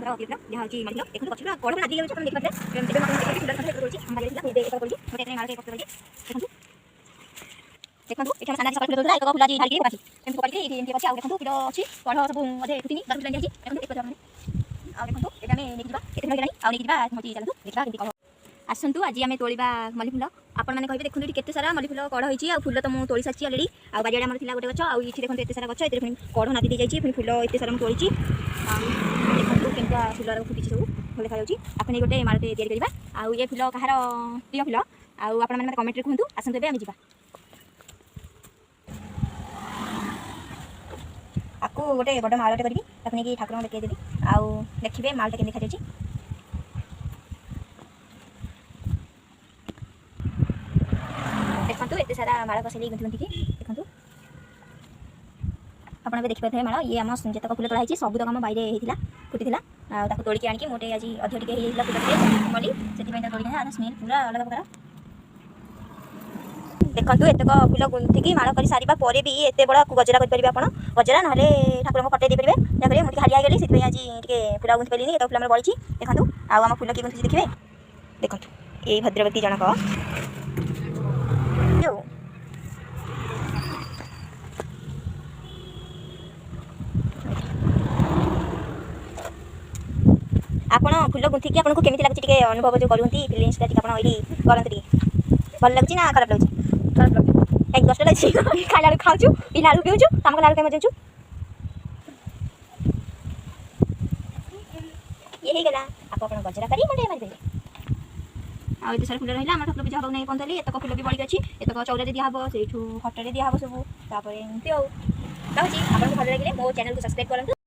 ଆମର ଦିଅ ଯାହା ହେଉଛି ମରିଲ ଦେଖନ୍ତୁ ଗଛଟା କଡ଼ ଆଦି ଯାଉଛି ଆପଣ ଦେଖିପାରୁଥିବେ ଏବେ ଫୁଲ କଥା କରୁଛି ଆମ ବାଡ଼ିରେ ଥିଲା ଏବେ ଏଟା କରୁଛି ଗୋଟେ ଏଠାରେ ମାଳ ପତ୍ର ଦେଖନ୍ତୁ ଦେଖନ୍ତୁ ଏଠି ଆମେ ସାନା ସକାଳ ଫୁଲ ତୋଳୁଥିଲା ଏକ ଫୁଲ ଆଜି ଧାରିକି ପକାଛି ଏମିତି କରିକି ଏଠି ଏମିତି ଅଛି ଆଉ ଦେଖନ୍ତୁ ଫୁଲ ଅଛି କଢ଼ ସବୁ ଅଧେ ଫୁଟିନି 10 ଫୁଲ ଯାଇଛି ଦେଖନ୍ତୁ ଏକ ଜଣ ଆଉ ଦେଖନ୍ତୁ ଏଟା ଆମେ ନେଇକି ଯିବା କେତେ ଫୁଲ ହେଇଗଲାଣି ଆଉ ନେଇକି ଯିବା ହେଉଛି ଚାଲନ୍ତୁ ଦେଖିବା କେମିତି କଢ଼ ଆସନ୍ତୁ ଆଜି ଆମେ ତୋଳିବା ମଲ୍ଲି ଫୁଲ ଆପଣମାନେ କହିବେ ଦେଖନ୍ତୁ ଏଠି କେତେ ସାରା ମଲ୍ଲି ଫୁଲ କଢ଼ ହେଇଛି ଆଉ ଫୁଲ ତ ମୁଁ ତୋଳି ସାରିଛି ଅଲରେଡ଼ି ଆଉ ବାରିଆଡ଼େ ଆମର ଥିଲା ଗୋଟେ ଗଛ ଆଉ ଏଠି ଦେଖନ୍ତୁ ଏତେ ସାରା ଗଛ ଏଥିରେ ପୁଣି କଢ଼ ନାଦି ଦେଇଯାଇଛି ପୁଣି ଫୁଲ ଏତେ ସାରା ମୁଁ ତୋଳିଛି ଆଉ ଦେଖନ୍ତୁ କେମିତିଆ ଫୁଲର ଫୁଟିଛି ସବୁ ଭଲ ଦେଖାଯାଉଛି ଆକୁ ନେଇ ଗୋଟେ ମାଳଟେ ତିଆରି କରିବା ଆଉ ଏ ଫୁଲ କାହାର ପ୍ରିୟ ଫୁଲ ଆଉ ଆପଣମାନେ ମୋତେ କମେଣ୍ଟରେ କୁହନ୍ତୁ ଆସନ୍ତୁ ଏବେ ଆମେ ଯିବା ଆକୁ ଗୋଟେ ବଡ଼ ମାଳଟେ କରିବି ତାକୁ ନେଇକି ଠାକୁରଙ୍କୁ ଦେଖେଇଦେବି ଆଉ ଦେଖିବେ ମାଳଟା କେମିତି ଦେଖାଯାଉଛି ଦେଖନ୍ତୁ ଏତେ ସାରା ମାଳ କଷେଇ ଗୁନ୍ଥି ଗୁନ୍ଥିକି ଦେଖନ୍ତୁ ଆପଣ ଏବେ ଦେଖିପାରୁଥିବେ ମାଳ ଇଏ ଆମ ଯେତକ ଫୁଲ ତୋଳା ହେଇଛି ସବୁ ତକ ଆମ ବାଇରେ ହେଇଥିଲା ଫୁଟିଥିଲା ଆଉ ତାକୁ ତୋଳିକି ଆଣିକି ମୋଟେ ଆଜି ଅଧିକ ଟିକେ ହେଇଯାଇଥିଲା ଫୁଲ ଟିକେ ମଲ୍ଲି ସେଥିପାଇଁ ତାକୁ ତୋଳିକି ଆର ସ୍ମେଲ୍ ପୁରା ଅଲଗା ପ୍ରକାର ଦେଖନ୍ତୁ ଏତକ ଫୁଲ ଗୁନ୍ଥିକି ମାଳ କରି ସାରିବା ପରେ ବି ଏତେ ବଡ଼ ଗଜରା କରିପାରିବେ ଆପଣ ଗଜରା ନହେଲେ ଠାକୁରଙ୍କୁ ଫଟେଇ ଦେଇପାରିବେ ଯାହାକରି ମୁଁ ଟିକେ ହାଲିଆ ହେଇଗଲି ସେଥିପାଇଁ ଆଜି ଟିକେ ଫୁଲ ଗୁନ୍ଥି ପାରିଲିନି ଏତକ ଫୁଲ ଆମର ବଳିଛି ଦେଖନ୍ତୁ ଆଉ ଆମ ଫୁଲ କିଏ ଗୁନ୍ଥିଛି ଦେଖିବେ ଦେଖନ୍ତୁ ଏଇ ଭଦ୍ରବତୀ ଜଣକ ଆପଣ ଫୁଲ ଗୁନ୍ଥିକି ଆପଣଙ୍କୁ କେମିତି ଲାଗୁଛି ଟିକେ ଅନୁଭବ ଯେଉଁ କରୁଛନ୍ତି ଫିଲିଂସଟା ଟିକେ ଆପଣ ଏଇଠି କରନ୍ତୁ ଟିକେ ଭଲ ଲାଗୁଛି ନା ଖରାପ ଲାଗୁଛି ଖରାପ ଲାଗୁଛି କାହିଁକି କଷ୍ଟ ଲାଗୁଛି ଖାଇଲା ବେଳକୁ ଖାଉଛୁ ପିଲା ବେଳକୁ ପିଉଛୁ କାମ କଲା ବେଳକୁ ମଜାଉଛୁ ଇଏ ହେଇଗଲା ଆପଣ ଗଜରା କରି ମୁଣ୍ଡେ ମାରିଦେବେ ଆଉ ଏତେ ସାରା ଫୁଲ ରହିଲା ଆମର ଠାକୁର ପୂଜା ହେବାକୁ ନାହିଁ ପନ୍ଦଲି ଏତକ ଫୁଲ ବି ବଳିକି ଅଛି ଏତକ ଚଉରାରେ ଦିଆହେବ ସେଇଠୁ ଖଟରେ ଦିଆହେବ ସବୁ ତାପରେ ଏମିତି ଆଉ ରହୁଛି ଆପଣଙ୍କୁ ଭଲ ଲାଗିଲେ ମୋ ଚ୍ୟାନେଲକୁ ସବସ୍କ୍ରାଇବ୍ କରନ୍ତୁ।